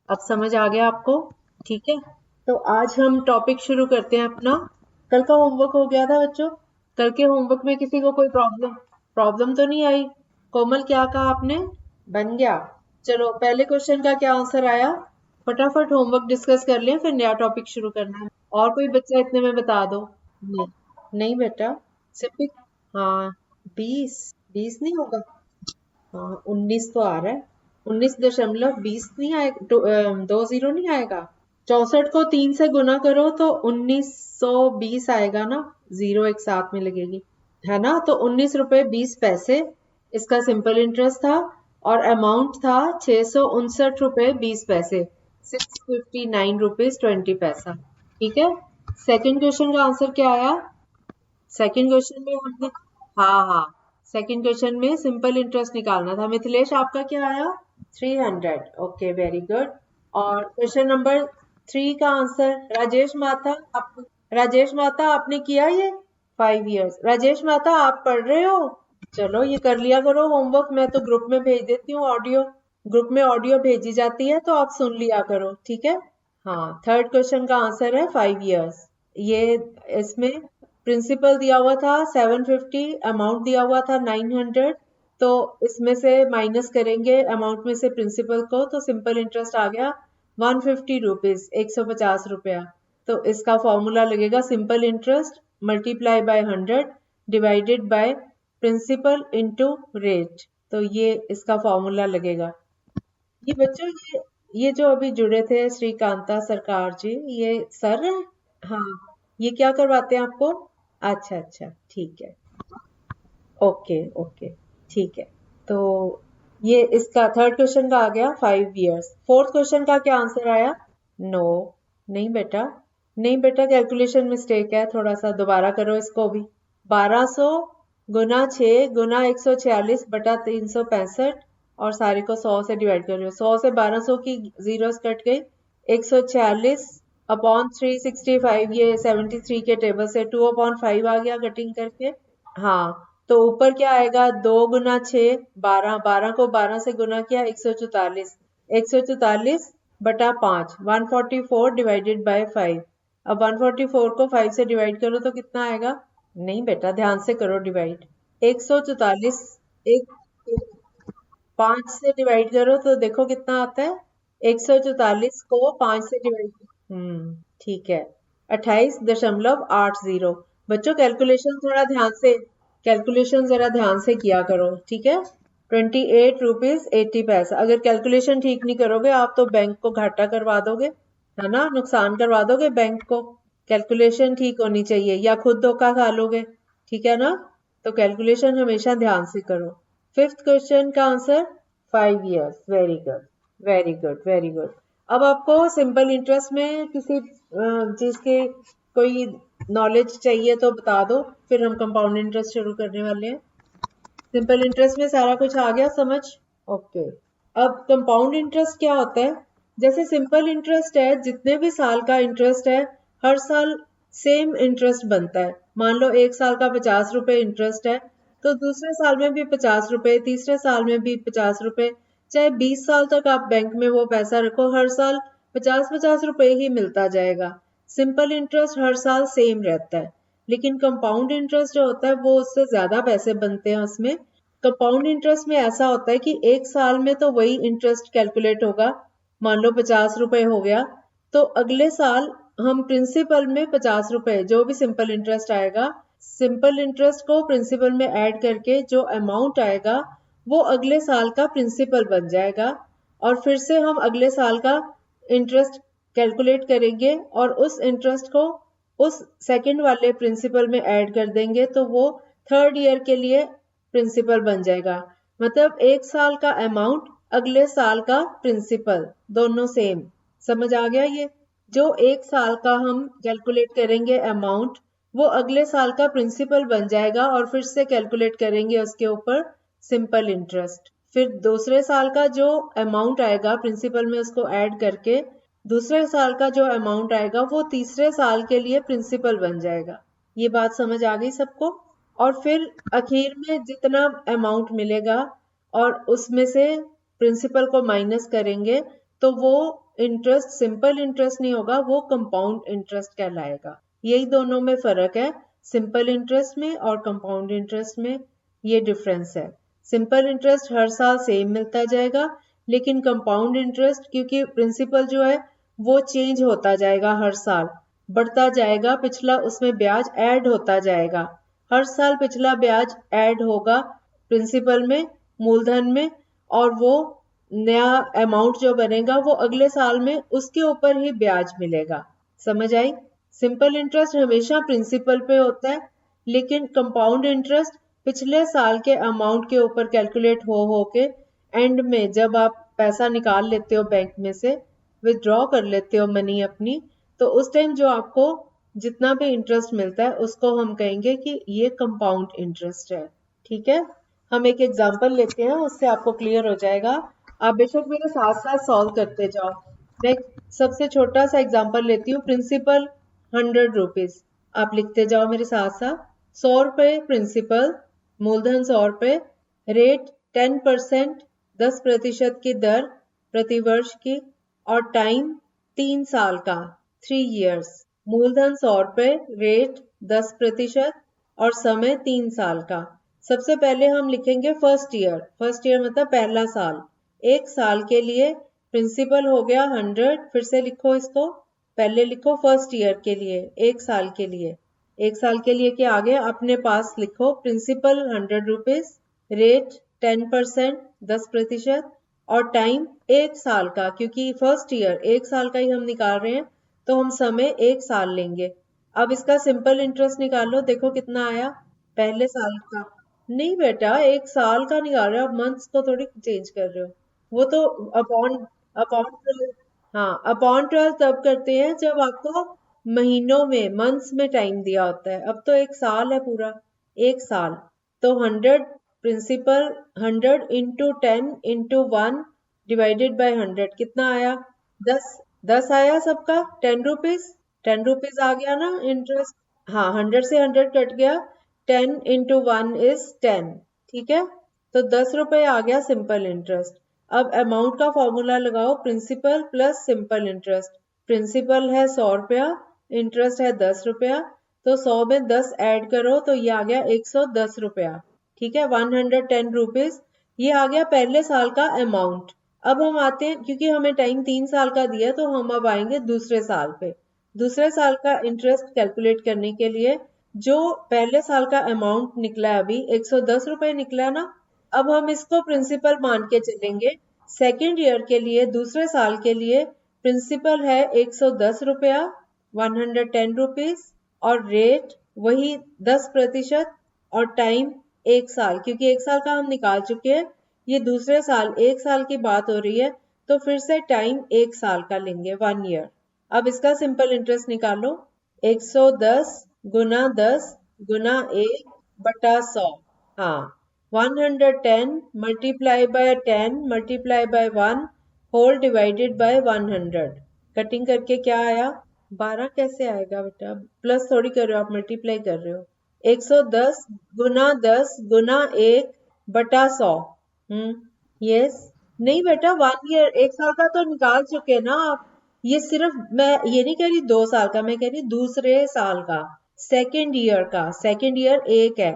अब समझ आ गया आपको? ठीक है, तो आज हम टॉपिक शुरू करते हैं अपना। कल का होमवर्क हो गया था बच्चों? कल के होमवर्क में किसी को कोई प्रॉब्लम प्रॉब्लम तो नहीं आई? कोमल, क्या कहा आपने? बन गया। चलो, पहले क्वेश्चन का क्या आंसर आया? फटाफट होमवर्क डिस्कस कर लें, फिर नया टॉपिक शुरू करना है। और कोई बच्चा इतने में बता दो। नहीं, नहीं बेटा, सिर्फ हाँ, 20। 20 नहीं होगा? हाँ, 19 तो आ रहा है। 19.20 नहीं आएगा? 20 नहीं आएगा? 64 को 3 से गुना करो तो 1920 आएगा ना। जीरो एक साथ में लगेगी, है ना? तो 19 रुपए 20 पैसे इसका सिंपल इंटरेस्ट था। और अमाउंट था 659 रुपए 20 पैसे, 659 रुपीज 20 पैसा। ठीक है। सेकंड क्वेश्चन का आंसर क्या आया? सेकंड क्वेश्चन में हमने, हाँ हाँ, सेकंड क्वेश्चन में सिंपल इंटरेस्ट निकालना था। मिथिलेश, आपका क्या आया? 300। Okay, very good. और क्वेश्चन नंबर 3 का आंसर, राजेश माता आपने किया ये? 5 years। राजेश माता, आप पढ़ रहे हो? चलो, ये कर लिया करो होमवर्क। मैं तो ग्रुप में भेज देती हूँ ऑडियो। ग्रुप में ऑडियो भेजी जाती है तो आप सुन लिया करो, ठीक है? हाँ, थर्ड क्वेश्चन का आंसर है 5 years। ये इसमें प्रिंसिपल दिया हुआ था 750, अमाउंट दिया हुआ था 900। तो इसमें से माइनस करेंगे अमाउंट में से प्रिंसिपल को, तो सिंपल इंटरेस्ट आ गया 150 रुपीज, 150 रुपया। तो इसका फॉर्मूला लगेगा simple interest multiply by 100 divided by principal into rate. तो ये इसका फॉर्मूला लगेगा। ये बच्चों, ये जो अभी जुड़े थे श्रीकांता सरकार जी, ये सर है? हाँ, ये क्या करवाते हैं आपको? अच्छा अच्छा, ठीक है। ओके ओके, ठीक है। तो ये इसका थर्ड क्वेश्चन का आ गया 5 years। फोर्थ क्वेश्चन का क्या आंसर आया? नो, नहीं बेटा, नहीं बेटा, कैलकुलेशन मिस्टेक है। थोड़ा सा दोबारा करो इसको भी। 1200 गुना 6 गुना 146/365, और सारे को 100 से डिवाइड कर रहे हो। 100 से 1200 की जीरोस कट गई। 146/365, ये 73 के टेबल से 2/5 आ गया कटिंग करके। हाँ, तो ऊपर क्या आएगा? 2 गुना 6 12, 12 को 12 से गुना किया 144, 144/5, 144 डिवाइडेड बाय 5। अब 144 को 5 से डिवाइड करो तो कितना आएगा? नहीं बेटा, ध्यान से करो डिवाइड। 144, एक 5 से डिवाइड करो तो देखो कितना आता है। 144 को 5 से डिवाइड, ठीक है, 28.80। बच्चों, कैलकुलेशन जरा ध्यान से किया करो, ठीक है? 28 रुपीज 80 पैसा। अगर कैलकुलेशन ठीक नहीं करोगे आप तो बैंक को घाटा करवा दोगे, है ना? नुकसान करवा दोगे बैंक को। कैलकुलेशन ठीक होनी चाहिए, या खुद धोखा खा लोगे। ठीक है ना? तो कैलकुलेशन हमेशा ध्यान से करो। फिफ्थ क्वेश्चन का answer 5 years। Very good, very good, very good. अब आपको सिंपल इंटरेस्ट में किसी चीज की कोई नॉलेज चाहिए तो बता दो, फिर हम कंपाउंड इंटरेस्ट शुरू करने वाले हैं। सिंपल इंटरेस्ट में सारा कुछ आ गया समझ? ओके। अब कंपाउंड इंटरेस्ट क्या होता है? जैसे सिंपल इंटरेस्ट है, जितने भी साल का इंटरेस्ट है, हर साल सेम इंटरेस्ट बनता है। मान लो एक साल का 50 रुपए इंटरेस्ट है, तो दूसरे साल में भी 50 रुपए, तीसरे साल में भी 50 रुपए। चाहे 20 साल तक आप बैंक में वो पैसा रखो, हर साल 50-50 रुपए ही मिलता जाएगा। सिंपल इंटरेस्ट हर साल सेम रहता है। लेकिन कंपाउंड इंटरेस्ट जो होता है वो उससे ज्यादा पैसे बनते हैं उसमें। कंपाउंड इंटरेस्ट में ऐसा होता है कि एक साल में तो वही इंटरेस्ट कैलकुलेट होगा। मान लो 50 रुपए हो गया, तो अगले साल हम प्रिंसिपल में 50 रुपए, जो भी सिंपल इंटरेस्ट आएगा, सिंपल इंटरेस्ट को प्रिंसिपल में ऐड करके जो अमाउंट आएगा वो अगले साल का प्रिंसिपल बन जाएगा। और फिर से हम अगले साल का इंटरेस्ट कैलकुलेट करेंगे और उस इंटरेस्ट को उस सेकंड वाले प्रिंसिपल में ऐड कर देंगे, तो वो थर्ड ईयर के लिए प्रिंसिपल बन जाएगा। मतलब एक साल का अमाउंट, अगले साल का प्रिंसिपल, दोनों सेम। समझ आ गया ये? जो एक साल का हम कैलकुलेट करेंगे अमाउंट, वो अगले साल का प्रिंसिपल बन जाएगा और फिर से कैलकुलेट करेंगे उसके ऊपर सिंपल इंटरेस्ट। फिर दूसरे साल का जो अमाउंट आएगा प्रिंसिपल में उसको ऐड करके, दूसरे साल का जो अमाउंट आएगा वो तीसरे साल के लिए प्रिंसिपल बन जाएगा। ये बात समझ आ गई सबको? और फिर आखिर में जितना अमाउंट मिलेगा और उसमें से प्रिंसिपल को माइनस करेंगे, तो वो इंटरेस्ट सिंपल इंटरेस्ट नहीं होगा, वो कंपाउंड इंटरेस्ट कहलाएगा। यही दोनों में फर्क है, सिंपल इंटरेस्ट में और कंपाउंड इंटरेस्ट में ये डिफरेंस है। सिंपल इंटरेस्ट हर साल सेम मिलता जाएगा, लेकिन कंपाउंड इंटरेस्ट क्योंकि प्रिंसिपल जो है वो चेंज होता जाएगा, हर साल बढ़ता जाएगा, पिछला उसमें ब्याज ऐड होता जाएगा। हर साल पिछला ब्याज ऐड होगा प्रिंसिपल में, मूलधन में, और वो नया अमाउंट जो बनेगा वो अगले साल में उसके ऊपर ही ब्याज मिलेगा। समझ आई? सिंपल इंटरेस्ट हमेशा प्रिंसिपल पे होता है, लेकिन कंपाउंड इंटरेस्ट पिछले साल के अमाउंट के ऊपर कैलकुलेट हो के एंड में जब आप पैसा निकाल लेते हो बैंक में से, विथड्रॉ कर लेते हो मनी अपनी, तो उस टाइम जो आपको जितना भी इंटरेस्ट मिलता है उसको हम कहेंगे कि ये कंपाउंड इंटरेस्ट है। ठीक है, हम एक एग्जांपल लेते हैं, उससे आपको क्लियर हो जाएगा। आप बेशक मेरे साथ साथ सॉल्व करते जाओ। मैं एक सबसे छोटा सा एग्जांपल लेती हूँ, प्रिंसिपल 100 रुपीज। आप लिखते जाओ मेरे साथ साथ। 100 रुपए प्रिंसिपल, मूलधन 100 रुपए, रेट 10%, 10% की दर प्रति वर्ष की, और टाइम 3 साल का, 3 years। मूलधन 100 रुपए, रेट 10% और समय 3 साल का। सबसे पहले हम लिखेंगे फर्स्ट ईयर। फर्स्ट ईयर मतलब पहला साल। एक साल के लिए प्रिंसिपल हो गया 100, फिर से लिखो इसको, पहले लिखो फर्स्ट ईयर के लिए, एक साल के लिए। एक साल के लिए क्या आ गया, अपने पास लिखो प्रिंसिपल 100 रुपीज, रेट 10%, 10%, और टाइम एक साल का, क्योंकि फर्स्ट ईयर एक साल का ही हम निकाल रहे हैं, तो हम समय एक साल लेंगे। अब इसका सिंपल इंटरेस्ट निकालो, देखो कितना आया पहले साल का। नहीं बेटा, एक साल का निकाल रहे हो, आप मंथ्स को थोड़ी चेंज कर रहे हो। वो तो अपॉन अपॉन 12। हाँ, अपॉन 12 तब करते हैं जब आपको महीनों में, मंथ्स में टाइम दिया होता है। अब तो एक साल है पूरा, एक साल। तो 100 principal, 100 into 10 into 1 divided by 100 कितना आया? 10। 10 आया सबका, 10 रुपीज। 10 रुपीज आ गया ना इंटरेस्ट। हाँ, 100 से 100 कट गया, 10 इंटू 1 इज 10। ठीक है, तो 10 रुपए आ गया सिंपल इंटरेस्ट। अब अमाउंट का फॉर्मूला लगाओ, principal plus simple interest. Principal है 100 रुपया, इंटरेस्ट है 10 रुपया, तो 100 में 10 ऐड करो तो ये आ गया 110 रुपया। ठीक है, 110 रुपीज। ये आ गया पहले साल का अमाउंट। अब हम आते हैं, क्योंकि हमें टाइम 3 साल का दिया, तो हम अब आएंगे दूसरे साल पे। दूसरे साल का इंटरेस्ट कैलकुलेट करने के लिए जो पहले साल का अमाउंट निकला है, अभी 110 रुपए निकला ना, अब हम इसको प्रिंसिपल मान के चलेंगे। सेकेंड ईयर के लिए, दूसरे साल के लिए प्रिंसिपल है 110 रुपया, 110 रुपीज, और रेट वही 10%, और टाइम एक साल, क्योंकि एक साल का हम निकाल चुके हैं, ये दूसरे साल एक साल की बात हो रही है, तो फिर से टाइम एक साल का लेंगे, 1 year। अब इसका सिंपल इंटरेस्ट निकालो, 110 गुना 10 गुना 1 बटा 100। हाँ, 110 multiply by 10 multiply by 1 whole divided by 100। Cutting करके क्या आया? 12 कैसे आएगा बेटा? प्लस थोड़ी कर रहे हो आप, मल्टीप्लाई कर रहे हो। 110 गुना 10 गुना 1 बटा 100। यस। नहीं बेटा, 1 year, एक साल का तो निकाल चुके ना आप। ये सिर्फ, मैं ये नहीं कह रही 2 साल का, मैं कह रही दूसरे साल का, सेकेंड ईयर का। सेकेंड ईयर एक है,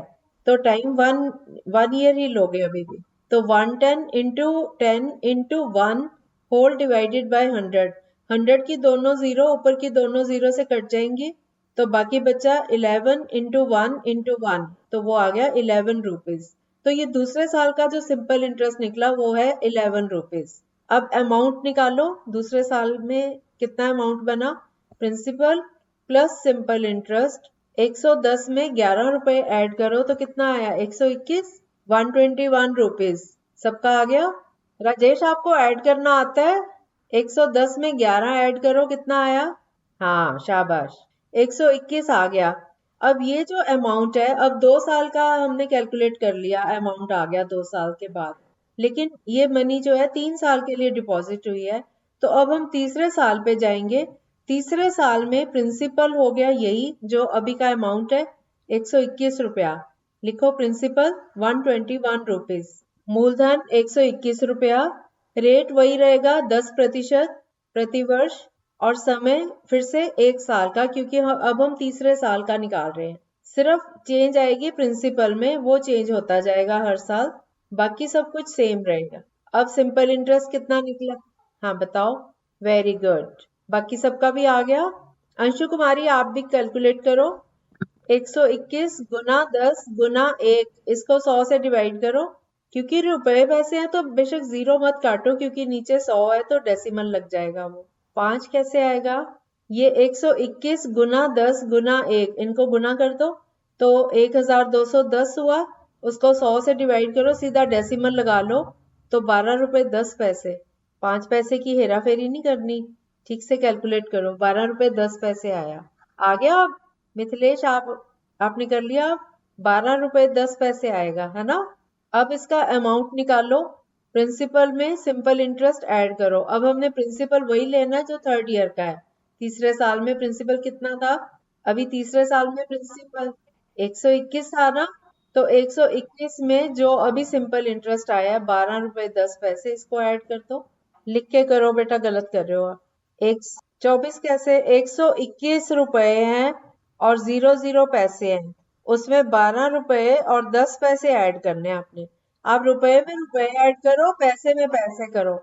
तो टाइम वन ईयर ही लोगे अभी भी। तो 110 into 10 into 1 whole divided by 100। 100 की दोनों जीरो, ऊपर की दोनों जीरो से कट जाएंगी, तो बाकी बचा 11 इंटू 1 इंटू 1, तो वो आ गया 11 रुपीज। तो ये दूसरे साल का जो सिंपल इंटरेस्ट निकला वो है 11 रुपीज। अब अमाउंट निकालो, दूसरे साल में कितना अमाउंट बना? प्रिंसिपल प्लस सिंपल इंटरेस्ट, 110 में 11 रुपए ऐड करो तो कितना आया? 121, 121 रुपीज। सबका आ गया? राजेश, आपको ऐड करना आता है? 110 में 11 ऐड करो, कितना आया? हाँ, शाबाश, 121 आ गया। अब ये जो अमाउंट है, अब 2 साल का हमने कैलकुलेट कर लिया, अमाउंट आ गया 2 साल के बाद, लेकिन ये मनी जो है 3 साल के लिए डिपॉजिट हुई है। तो अब हम तीसरे साल पे जाएंगे। तीसरे साल में प्रिंसिपल हो गया यही जो अभी का अमाउंट है, 121 रुपया। लिखो प्रिंसिपल 121 रुपीज, मूलधन 121 रुपया, रेट वही रहेगा 10% प्रति वर्ष, और समय फिर से 1 साल का, क्योंकि अब हम तीसरे साल का निकाल रहे हैं। सिर्फ चेंज आएगी प्रिंसिपल में, वो चेंज होता जाएगा हर साल, बाकी सब कुछ सेम रहेगा। अब सिंपल इंटरेस्ट कितना निकला? हाँ बताओ। वेरी गुड, बाकी सबका भी आ गया। अंशु कुमारी आप भी कैलकुलेट करो। 121 गुना 10 गुना 1, इसको 100 से डिवाइड करो। क्योंकि रुपए पैसे हैं तो बेशक जीरो मत काटो, क्योंकि नीचे 100 है तो डेसिमल लग जाएगा वो। 5 कैसे आएगा? ये 121 गुना 10 गुना 1, इनको गुना कर दो तो 1210 हुआ। उसको 100 से डिवाइड करो, सीधा डेसिमल लगा लो तो 12 रुपए 10 पैसे। 5 पैसे की हेरा फेरी नहीं करनी, ठीक से कैलकुलेट करो। 12 रुपए 10 पैसे आया। आ गया? अब मिथिलेश आपने कर लिया। 12 रुपए 10 पैसे आएगा, है ना? अब इसका अमाउंट निकालो। प्रिंसिपल में सिंपल इंटरेस्ट ऐड करो। अब हमने प्रिंसिपल वही लेना जो 3rd ईयर का है। तीसरे साल में प्रिंसिपल कितना था? अभी तीसरे साल में प्रिंसिपल 121 था ना, तो 121 में जो अभी सिंपल इंटरेस्ट आया है 12 रुपए 10 पैसे, इसको ऐड कर दो। लिख के करो बेटा, गलत कर रहे हो आप। एक 24 कैसे? 121 रुपए हैं और 00 पैसे हैं, उसमें 12 रुपए और 10 पैसे ऐड करने हैं आपने। आप रुपए में रुपए ऐड करो, पैसे में पैसे करो।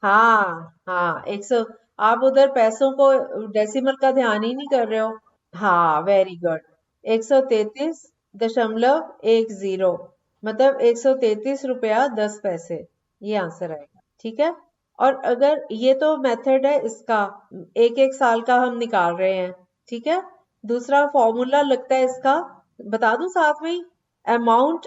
हाँ हाँ, 100। आप उधर पैसों को, डेसिमल का ध्यान ही नहीं कर रहे हो। हाँ वेरी गुड। 133.10, मतलब 133 रुपया 10 पैसे, ये आंसर आएगा। ठीक है। और अगर ये तो मेथड है इसका, एक एक साल का हम निकाल रहे हैं। ठीक है। दूसरा फॉर्मूला लगता है इसका, बता दूं साथ में ही। Amount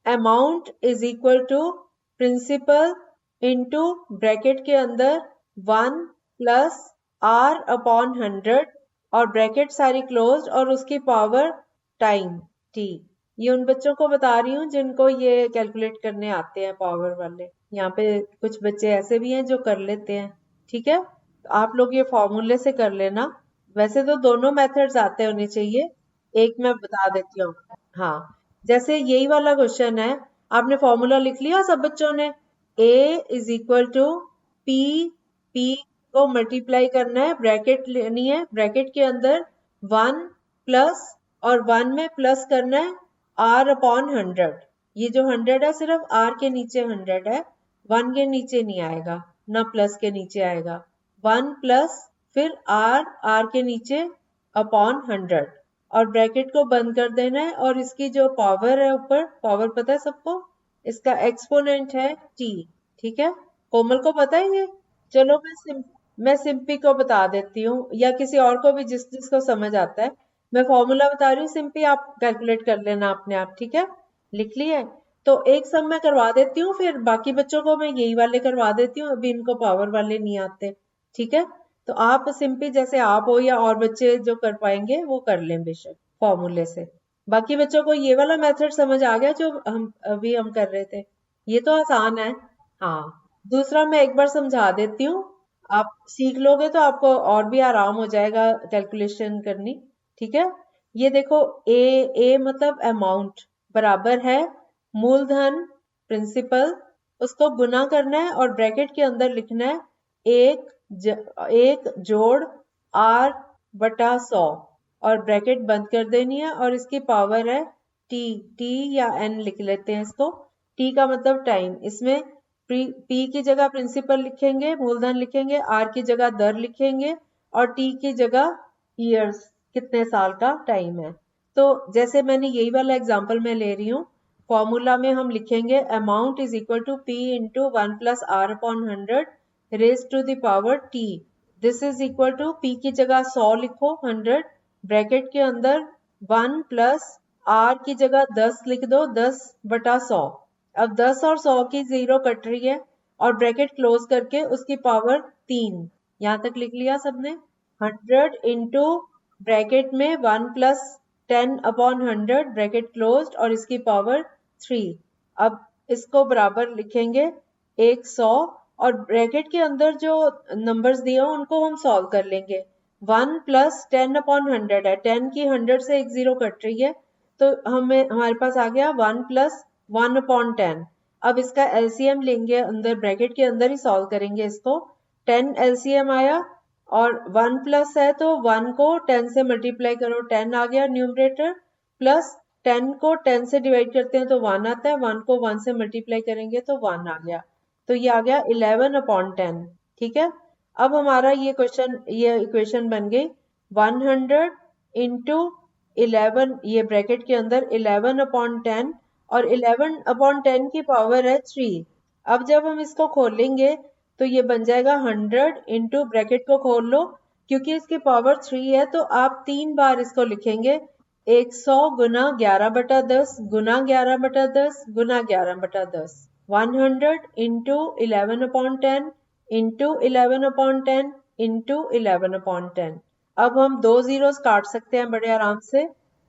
amount is equal to principal into bracket के अंदर 1 + R/100, और ब्रैकेट सारी क्लोज्ड, और उसकी पावर टाइम t। ये उन बच्चों को बता रही हूँ जिनको ये कैलकुलेट करने आते हैं, पावर वाले। यहाँ पे कुछ बच्चे ऐसे भी हैं जो कर लेते हैं। ठीक है। तो आप लोग ये फॉर्मूले से कर लेना। वैसे तो दोनों मेथड्स आते होने चाहिए, एक मैं बता देती हूँ। हाँ, जैसे यही वाला क्वेश्चन है, आपने फॉर्मूला लिख लिया सब बच्चों ने? A is equal to P, P को मल्टीप्लाई करना है, ब्रैकेट लेनी है, ब्रैकेट के अंदर 1 प्लस, और 1 में प्लस करना है R/100। ये जो 100 है सिर्फ R के नीचे 100 है, 1 के नीचे नहीं आएगा, ना प्लस के नीचे आएगा। 1 प्लस फिर R के नीचे अपॉन 100, और ब्रैकेट को बंद कर देना है। और इसकी जो पावर है ऊपर, पावर पता है सबको, इसका एक्सपोनेंट है t। ठीक है। कोमल को पता है ये? चलो मैं सिंपी को बता देती हूँ, या किसी और को भी जिसको समझ आता है। मैं फॉर्मूला बता रही हूँ, सिंपी आप कैलकुलेट कर लेना अपने आप। ठीक है। लिख लिया है? तो एक सम मैं करवा देती हूँ, फिर बाकी बच्चों को मैं यही वाले करवा देती हूँ, अभी इनको पावर वाले नहीं आते। ठीक है। तो आप सिंपली जैसे आप हो, या और बच्चे जो कर पाएंगे वो कर लें बेशक फॉर्मूले से। बाकी बच्चों को ये वाला मेथड समझ आ गया जो हम कर रहे थे? ये तो आसान है। हाँ, दूसरा मैं एक बार समझा देती हूँ, आप सीख लोगे तो आपको और भी आराम हो जाएगा कैलकुलेशन करनी। ठीक है। ये देखो, ए मतलब अमाउंट, बराबर है मूलधन प्रिंसिपल, उसको गुना करना है और ब्रैकेट के अंदर लिखना है एक जोड़ R/100, और ब्रैकेट बंद कर देनी है, और इसकी पावर है t या n लिख लेते हैं इसको। t का मतलब टाइम, इसमें p की जगह प्रिंसिपल लिखेंगे, मूलधन लिखेंगे, r की जगह दर लिखेंगे, और t की जगह ईयर्स, कितने साल का टाइम है। तो जैसे मैंने यही वाला एग्जांपल मैं ले रही हूँ, फॉर्मूला में हम लिखेंगे amount is equal to p into 1 + R/100 raise to the power t। This is equal to p की जगह 100 लिखो, 100, ब्रैकेट के अंदर 1 प्लस r की जगह 10 लिख दो, 10/100। अब 10 और 100 की जीरो कट रही है, और ब्रैकेट क्लोज करके उसकी पावर 3। यहाँ तक लिख लिया सबने? 100 इंटू ब्रैकेट में 1 + 10/100 ब्रैकेट क्लोज्ड, और इसकी पावर 3। अब इसको बराबर लिखेंगे 100, और ब्रैकेट के अंदर जो नंबर्स दिए हो उनको हम सॉल्व कर लेंगे। 1 + 10/100 है, 10 की 100 से एक जीरो कट रही है, तो हमारे पास आ गया 1 + 1/10। अब इसका एलसीएम लेंगे, अंदर ब्रैकेट के अंदर ही सॉल्व करेंगे इसको। 10 एलसीएम आया और 1 प्लस है तो 1 को 10 से मल्टीप्लाई करो, 10 आ गया न्यूमरेटर, प्लस 10 को 10 से डिवाइड करते हैं तो 1 आता है, 1 को 1 से मल्टीप्लाई करेंगे तो 1 आ गया, तो ये आ गया 11/10। ठीक है, अब हमारा ये इक्वेशन बन गई 100 इंटू 11, ये ब्रैकेट के अंदर 11/10 और 11/10 की पावर है 3। अब जब हम इसको खोलेंगे तो ये बन जाएगा 100 इंटू, ब्रैकेट को खोल लो, क्योंकि इसकी पावर 3 है तो आप 3 बार इसको लिखेंगे, 100 गुना 11/10 गुना 11/10 गुना 11/10, 100 इंटू 11/10 इंटू 11/10 इंटू 11/10। अब हम 2 जीरोस काट सकते हैं बड़े आराम से,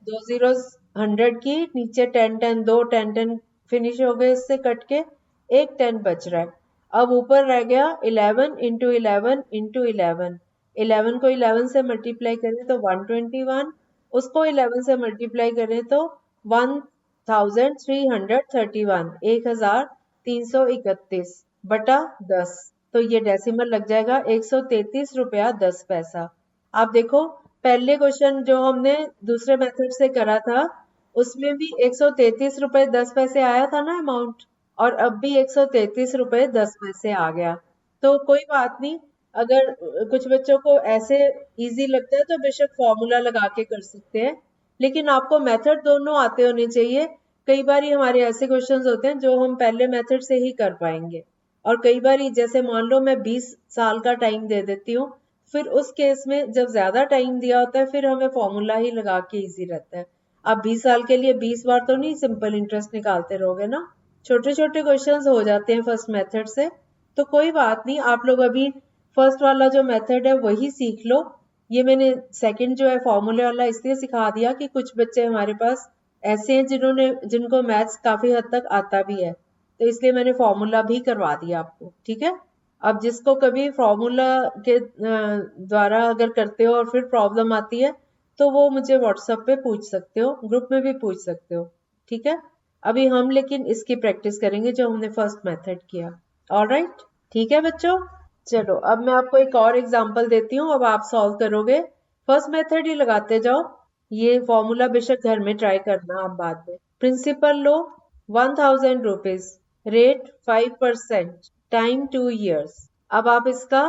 2 जीरोस 100 की, नीचे 10 10, 2 10 10 फिनिश हो गए, इससे कट के एक 10 बच रहा है। अब ऊपर रह गया 11 इंटू 11 इंटू 11, 11 को 11 से मल्टीप्लाई करें तो 121, उसको 11 से मल्टीप्लाई करें तो 1331, 1331 बटा 10, तो ये डेसिमल लग जाएगा 133 रुपया 10 पैसा। आप देखो पहले क्वेश्चन जो हमने दूसरे मेथड से करा था उसमें भी 133 रुपए 10 पैसे आया था ना अमाउंट, और अब भी 133 रुपए 10 पैसे आ गया। तो कोई बात नहीं, अगर कुछ बच्चों को ऐसे इजी लगता है तो बेशक फॉर्मूला लगा के कर सकते हैं, लेकिन आपको मेथड दोनों आते होने चाहिए। कई बार हमारे ऐसे क्वेश्चंस होते हैं जो हम पहले मेथड से ही कर पाएंगे, और कई बार जैसे मान लो मैं 20 साल का टाइम दे देती हूँ, फिर उस केस में जब ज्यादा टाइम दिया होता है फिर हमें फॉर्मूला ही लगा के इजी रहता है। आप 20 साल के लिए 20 बार तो नहीं सिंपल इंटरेस्ट निकालते रहोगे ना, छोटे छोटे क्वेश्चंस हो जाते हैं फर्स्ट मेथड से। तो कोई बात नहीं, आप लोग अभी फर्स्ट वाला जो मेथड है वही सीख लो। ये मैंने सेकंड जो है फॉर्मूले वाला इसलिए सिखा दिया कि कुछ बच्चे हमारे पास ऐसे हैं जिनको मैथ्स काफी हद तक आता भी है, तो इसलिए मैंने फॉर्मूला भी करवा दिया आपको। ठीक है, अब जिसको कभी फॉर्मूला के द्वारा अगर करते हो और फिर प्रॉब्लम आती है तो वो मुझे व्हाट्सएप पे पूछ सकते हो, ग्रुप में भी पूछ सकते हो। ठीक है, अभी हम लेकिन इसकी प्रैक्टिस करेंगे जो हमने फर्स्ट मेथड किया। ऑलराइट, ठीक है बच्चों, चलो अब मैं आपको एक और एग्जांपल देती हूँ, अब आप सॉल्व करोगे, फर्स्ट मेथड ही लगाते जाओ, ये फॉर्मूला बेशक घर में ट्राई करना आप बाद में। प्रिंसिपल लो 1000 रुपीज, रेट 5%, टाइम 2 years। अब आप इसका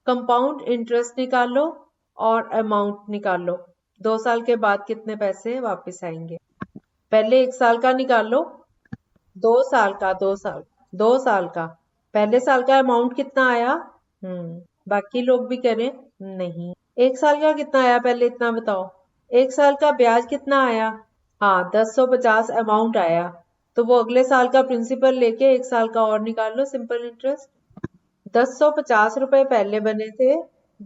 कंपाउंड इंटरेस्ट निकाल लो और अमाउंट निकाल लो, 2 साल के बाद कितने पैसे वापस आएंगे। पहले 1 साल का निकाल लो, 2 साल का, 2 साल का, पहले साल का अमाउंट कितना आया, बाकी लोग भी करें, नहीं, 1 साल का कितना आया पहले इतना बताओ, 1 साल का ब्याज कितना आया, हाँ 1050 अमाउंट आया, तो वो अगले साल का प्रिंसिपल लेके 1 साल का और निकाल लो, सिंपल इंटरेस्ट। 1050 रुपए पहले बने थे,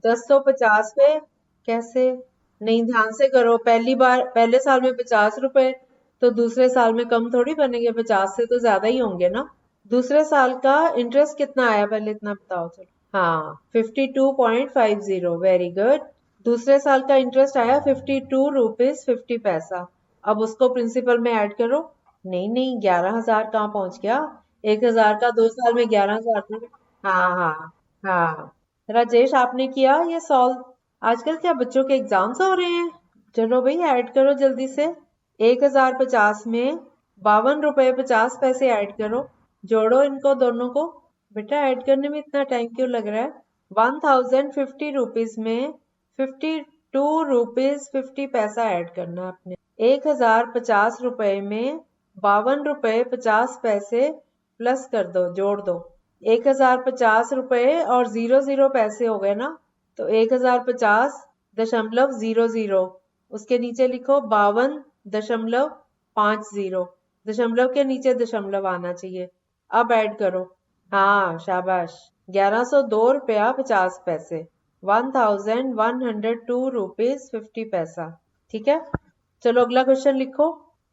1050 पे कैसे, नहीं ध्यान से करो, पहली बार पहले साल में 50 रुपए, तो दूसरे साल में कम थोड़ी बनेंगे, 50 से तो ज्यादा ही होंगे ना। दूसरे साल का इंटरेस्ट कितना आया पहले इतना बताओ, चलो, हाँ 52.50, वेरी गुड। दूसरे साल का इंटरेस्ट आया 52 रुपीज 50 पैसा, अब उसको प्रिंसिपल में ऐड करो, नहीं 11,000 कहाँ पहुंच गया, 1,000 का 2 साल में 11,000, हाँ हाँ हाँ, राजेश आपने किया ये सॉल्व। आजकल क्या बच्चों के एग्जाम्स हो रहे हैं, चलो भाई ऐड करो जल्दी से, 1050 में 52 रुपए 50 पैसे ऐड करो, जोड़ो इनको दोनों को, बेटा ऐड करने में इतना टाइम क्यों लग रहा है। 1050 रुपीज में 52 रुपीज 50 पैसा ऐड करना आपने, 1050 रुपए में 52 रुपए 50 पैसे प्लस कर दो, जोड़ दो, 1050 रुपए और 00 पैसे हो गए ना, तो 1050.00, उसके नीचे लिखो 52.50, दशमलव के नीचे दशमलव आना चाहिए। अब ऐड करो, हाँ शाबाश, 1102 रुपया 50 पैसे, 1102 रुपीज 50 पैसा। ठीक है, चलो अगला क्वेश्चन लिखो,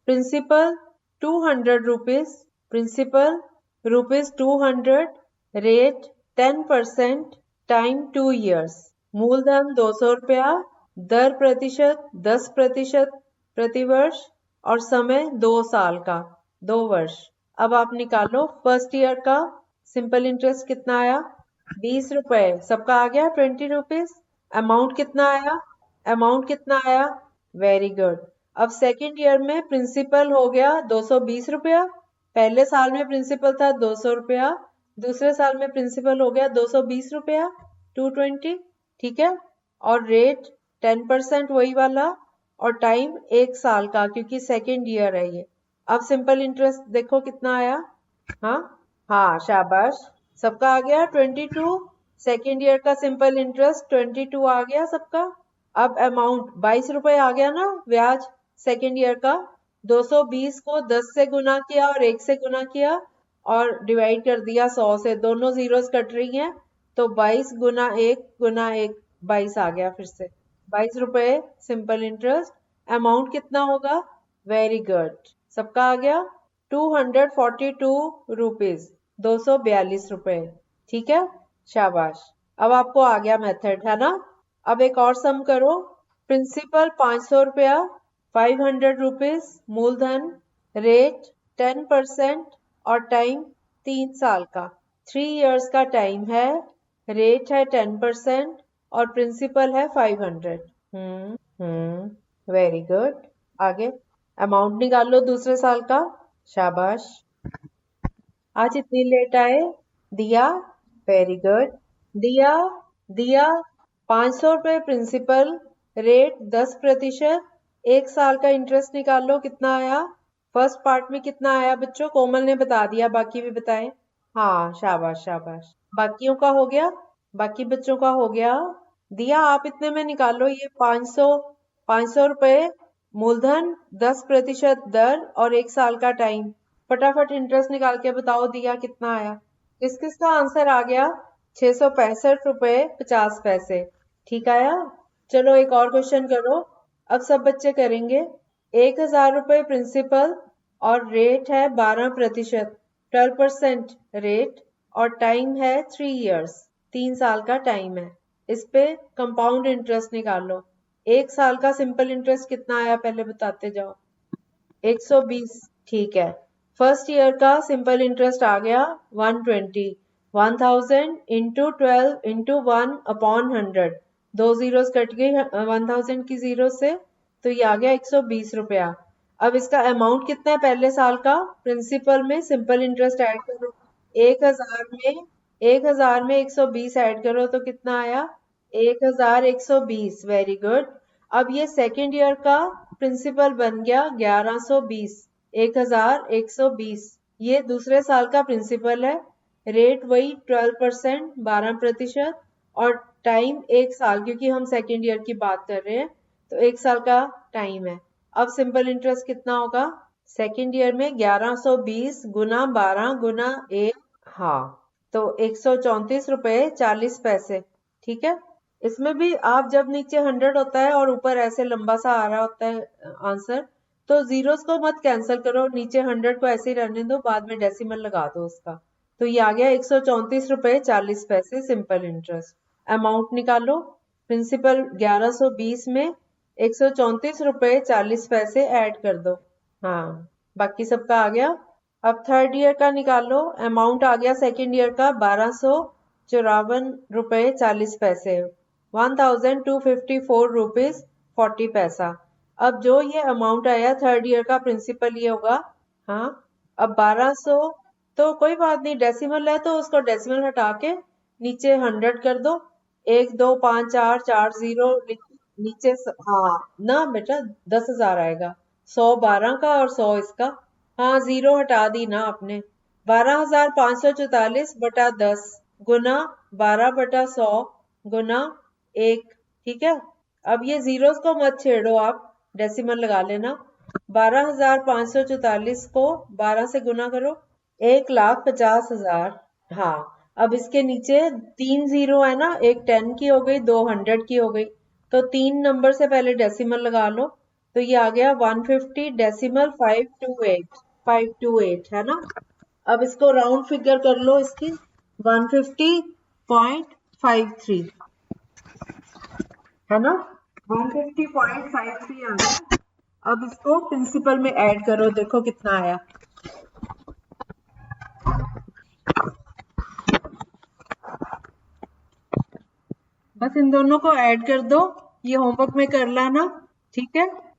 principal 200 rupees, principal rupees 200, rate 10%, time 2 years, मूलधन 200 रुपया, दर प्रतिशत 10% प्रतिवर्ष, और समय 2 साल का, 2 वर्ष। अब आप निकालो फर्स्ट ईयर का सिंपल इंटरेस्ट कितना आया, 20 रुपए, सबका आ गया 20 रुपीज। अमाउंट कितना आया, अमाउंट कितना आया, वेरी गुड। अब सेकंड ईयर में प्रिंसिपल हो गया 220 रुपया, पहले साल में प्रिंसिपल था 200 रुपया, दूसरे साल में प्रिंसिपल हो गया 220 रुपया, 220, ठीक है। और रेट 10% वही वाला, और टाइम 1 साल का क्योंकि सेकेंड ईयर है ये। अब सिंपल इंटरेस्ट देखो कितना आया, हाँ हाँ शाबाश, सबका आ गया 22। सेकेंड ईयर का सिंपल इंटरेस्ट 22 आ गया सबका। अब अमाउंट 22 रुपए आ गया ना ब्याज सेकेंड ईयर का। 220 को 10 से गुना किया और 1 से गुना किया और डिवाइड कर दिया 100 से, दोनों जीरोस कट रही हैं, तो 22 गुना 1 गुना 1 22 आ गया फिर से, 22 रुपए सिंपल इंटरेस्ट। अमाउंट कितना होगा, वेरी गुड, सबका आ गया 242 रुपीज, 242 रुपए, ठीक है, शाबाश। अब आपको आ गया मेथड, है ना। अब एक और सम करो, प्रिंसिपल 500 रुपया, 500 रुपीज मूलधन, रेट 10% और टाइम 3 साल का, 3 इयर्स का टाइम है, रेट है 10% और प्रिंसिपल है 500। वेरी गुड, आगे अमाउंट निकाल लो दूसरे साल का, शाबाश। आज इतनी लेट आए, दिया, वेरी गुड, दिया, दिया 500 रुपए प्रिंसिपल, रेट 10%, 1 साल का इंटरेस्ट निकाल लो कितना आया। फर्स्ट पार्ट में कितना आया बच्चों, कोमल ने बता दिया, बाकी भी बताएं। हाँ शाबाश शाबाश, बाकियों का हो गया, बाकी बच्चों का हो गया। दिया आप इतने में निकालो, ये 500 रुपए मूलधन, 10% दर और 1 साल का टाइम, फटाफट इंटरेस्ट निकाल के बताओ दिया कितना आया। किस किस का आंसर आ गया, 665 रुपए 50 पैसे, ठीक आया। चलो एक और क्वेश्चन करो, अब सब बच्चे करेंगे। 1000 रुपए प्रिंसिपल और रेट है 12%, 12% रेट और टाइम है 3 इयर्स, 3 साल का टाइम है। इस पे कंपाउंड इंटरेस्ट निकालो। 1 साल का सिंपल इंटरेस्ट कितना आया पहले बताते जाओ, 120, ठीक है। फर्स्ट ईयर का सिंपल इंटरेस्ट आ गया 120, 1000 इंटू 12 इंटू 1/100, दो जीरोस कट गई 1000 की जीरो से, तो ये आ गया 120 रुपया। अब इसका अमाउंट कितना है पहले साल का, प्रिंसिपल में सिंपल इंटरेस्ट ऐड करो, 1000 में 120 ऐड करो तो कितना आया, 1120, वेरी गुड। अब ये सेकेंड ईयर का प्रिंसिपल बन गया 1120, 1120, ये दूसरे साल का प्रिंसिपल है, रेट वही 12%, 12% और टाइम 1 साल, क्योंकि हम सेकेंड ईयर की बात कर रहे हैं तो 1 साल का टाइम है। अब सिंपल इंटरेस्ट कितना होगा, सेकेंड ईयर में 1120 गुना 12 गुना 1, हाँ तो 134 रुपए 40 पैसे, ठीक है। इसमें भी आप जब नीचे 100 होता है और ऊपर ऐसे लंबा सा आ रहा होता है आंसर, तो जीरोस को मत कैंसिल करो, नीचे 100 को ऐसे ही रहने दो, बाद में डेसिमल लगा दो उसका। तो ये आ गया 134 रुपए 40 पैसे सिंपल इंटरेस्ट। अमाउंट निकालो, प्रिंसिपल 1120 में 134 रुपए 40 पैसे ऐड कर दो, हाँ बाकी सबका आ गया। अब थर्ड ईयर का निकालो, अमाउंट आ गया सेकेंड ईयर का 1254 रुपए 40 पैसे, 1254 रुपीज 40 पैसा। अब जो ये अमाउंट आया थर्ड ईयर का प्रिंसिपल ये होगा, हाँ अब 1200, तो कोई बात नहीं, डेसिमल है तो उसको डेसिमल हटा के नीचे 100 कर दो, 1 2 5 4 4 0 नीचे हाँ ना बेटा 10,000 आएगा, 100 12 का और 100 इसका, हाँ जीरो हटा दी ना आपने, 12,544 बटा 10 गुना 12/100 गुना 1, ठीक है। अब ये जीरोस को मत छेड़ो आप, डेसिमल लगा लेना, 12,544 को 12 से गुना करो, 1,50,000, हाँ अब इसके नीचे 3 जीरो है ना, एक 10 की हो गई, 2 100 की हो गई, तो 3 नंबर से पहले डेसिमल लगा लो, तो ये आ गया 150 डेसिमल 528, 528 है ना। अब इसको राउंड फिगर कर लो इसकी, 150.53 है ना, 150.53 आ गया। अब इसको प्रिंसिपल में ऐड करो, देखो कितना आया, बस इन दोनों को ऐड कर दो, ये होमवर्क में कर लाना, ठीक है।